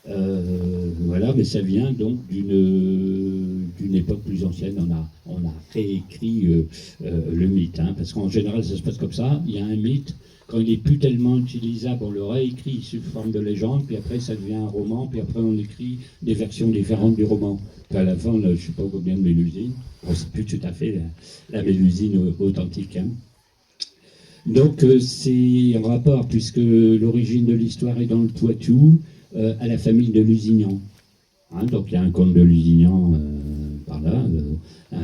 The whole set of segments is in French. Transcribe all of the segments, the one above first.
Voilà, mais ça vient donc d'une époque plus ancienne. On a réécrit le mythe, hein, parce qu'en général, ça se passe comme ça. Il y a un mythe, quand il n'est plus tellement utilisable, on le réécrit sous forme de légende, puis après, ça devient un roman, puis après, on écrit des versions différentes du roman. Puis à la fin, là, je ne sais pas combien de Mélusine. Bon, c'est plus tout à fait la Mélusine authentique, hein. Donc, c'est en rapport, puisque l'origine de l'histoire est dans le Poitou, à la famille de Lusignan. Hein, donc il y a un conte de Lusignan par là,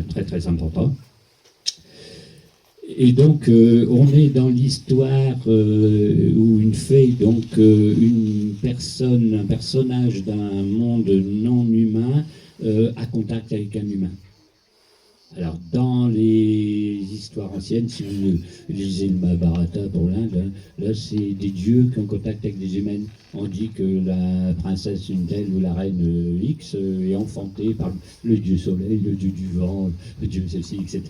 très très important. Et donc on est dans l'histoire où une fée, donc une personne, un personnage d'un monde non humain a contact avec un humain. Alors, dans les histoires anciennes, si vous lisez le Mahabharata pour l'Inde, hein, là, c'est des dieux qui ont contact avec des humaines. On dit que la princesse une telle ou la reine X est enfantée par le dieu soleil, le dieu du vent, le dieu ceci, etc.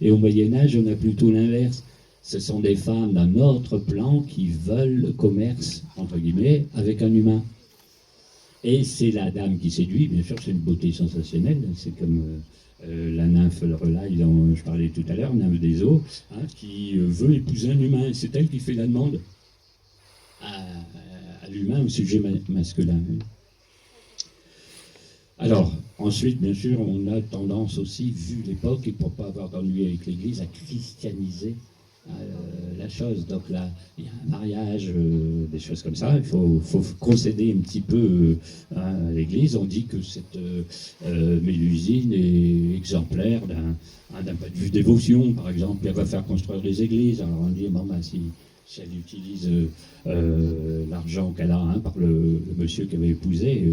Et au Moyen-Âge, on a plutôt l'inverse. Ce sont des femmes d'un autre plan qui veulent commerce, entre guillemets, avec un humain. Et c'est la dame qui séduit, bien sûr, c'est une beauté sensationnelle, c'est comme... la nymphe Lorelai dont je parlais tout à l'heure, nymphe des eaux, hein, qui veut épouser un humain. C'est elle qui fait la demande à l'humain, au sujet masculin. Alors, ensuite, bien sûr, on a tendance aussi, vu l'époque, et pour ne pas avoir d'ennui avec l'Église, à christianiser la chose. Donc là, il y a un mariage, des choses comme ça. Il faut concéder un petit peu à l'Église. On dit que cette Mélusine est exemplaire d'un point de vue dévotion, par exemple. Elle va faire construire des églises. Alors on dit, bon, ben, si elle utilise l'argent qu'elle a, hein, par le monsieur qu'elle va épouser,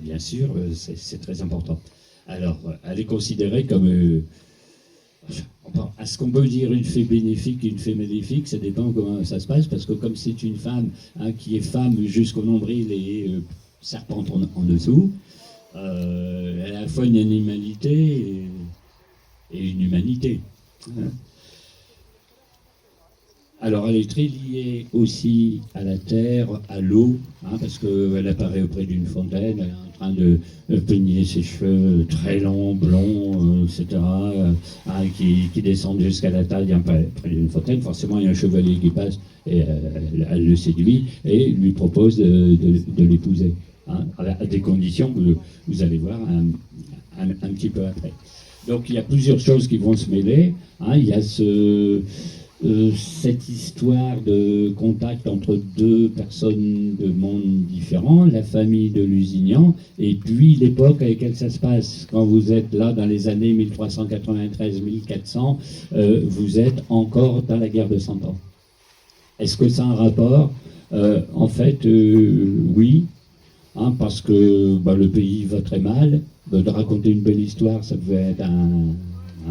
bien sûr, c'est très important. Alors, elle est considérée comme... est-ce qu'on peut dire une fée bénéfique et une fée maléfique? Ça dépend comment ça se passe, parce que comme c'est une femme, hein, qui est femme jusqu'au nombril et serpente en dessous, elle a à la fois une animalité et une humanité. Hein. Alors elle est très liée aussi à la terre, à l'eau, hein, parce qu'elle apparaît auprès d'une fontaine, elle est en train de peigner ses cheveux très longs, blonds, etc., hein, qui descendent jusqu'à la taille, hein, près d'une fontaine. Forcément, il y a un chevalier qui passe et elle le séduit et lui propose de l'épouser, hein, à des conditions que vous allez voir un petit peu après. Donc il y a plusieurs choses qui vont se mêler, hein. Il y a cette histoire de contact entre deux personnes de mondes différents, la famille de Lusignan, et puis l'époque avec laquelle ça se passe. Quand vous êtes là dans les années 1393-1400, vous êtes encore dans la guerre de 100 ans. Est-ce que ça a un rapport? En fait, oui, hein, parce que le pays va très mal. De raconter une belle histoire, ça pouvait être un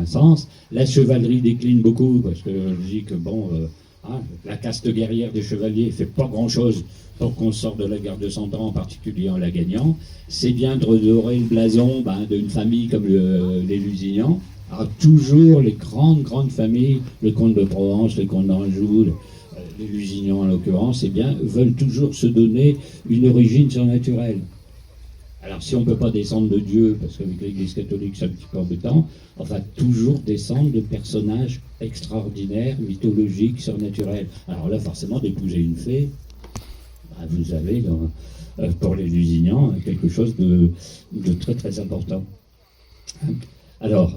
sens. La chevalerie décline beaucoup, parce que je dis que la caste guerrière des chevaliers fait pas grand-chose pour qu'on sorte de la guerre de 100 ans, en particulier en la gagnant. C'est bien de redorer le blason d'une famille comme les Lusignans. Alors, toujours les grandes familles, le comte de Provence, le comte d'Anjou, les Lusignans en l'occurrence, veulent toujours se donner une origine surnaturelle. Alors, si on ne peut pas descendre de Dieu, parce qu'avec l'Église catholique, c'est un petit peu embêtant, on va toujours descendre de personnages extraordinaires, mythologiques, surnaturels. Alors là, forcément, d'épouser une fée, vous avez, pour les Lusignans, quelque chose de très, très important. Alors,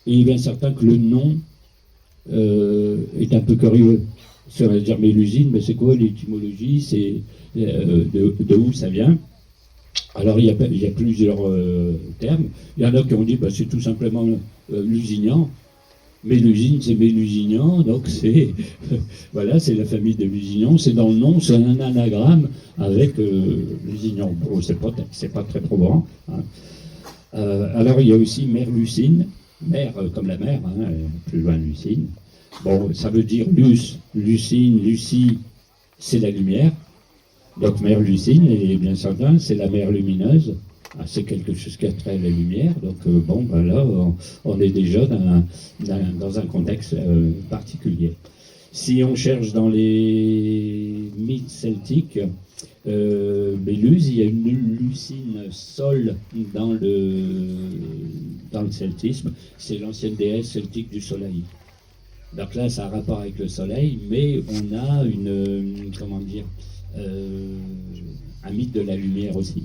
il est bien certain que le nom est un peu curieux. Si on va dire Mélusine, mais c'est quoi l'étymologie? C'est de où ça vient? Alors il y a plusieurs termes. Il y en a qui ont dit c'est tout simplement Lusignan. Mélusine, c'est Mélusignan, donc c'est voilà, c'est la famille de Lusignan. C'est dans le nom, c'est un anagramme avec Lusignan. Bon, c'est pas très probant. Hein. Alors il y a aussi Mère Lucine, mère comme la mère, hein, plus loin Lucine. Bon, ça veut dire Lucine, Lucie, c'est la lumière. Donc Mère Lucine, et bien certain, c'est la mère lumineuse. Ah, c'est quelque chose qui attrait la lumière. Donc là, on est déjà dans un contexte particulier. Si on cherche dans les mythes celtiques, Béluse, il y a une Lucine Sol dans le celtisme. C'est l'ancienne déesse celtique du soleil. Donc là, ça a rapport avec le soleil, mais on a comment dire, un mythe de la lumière aussi.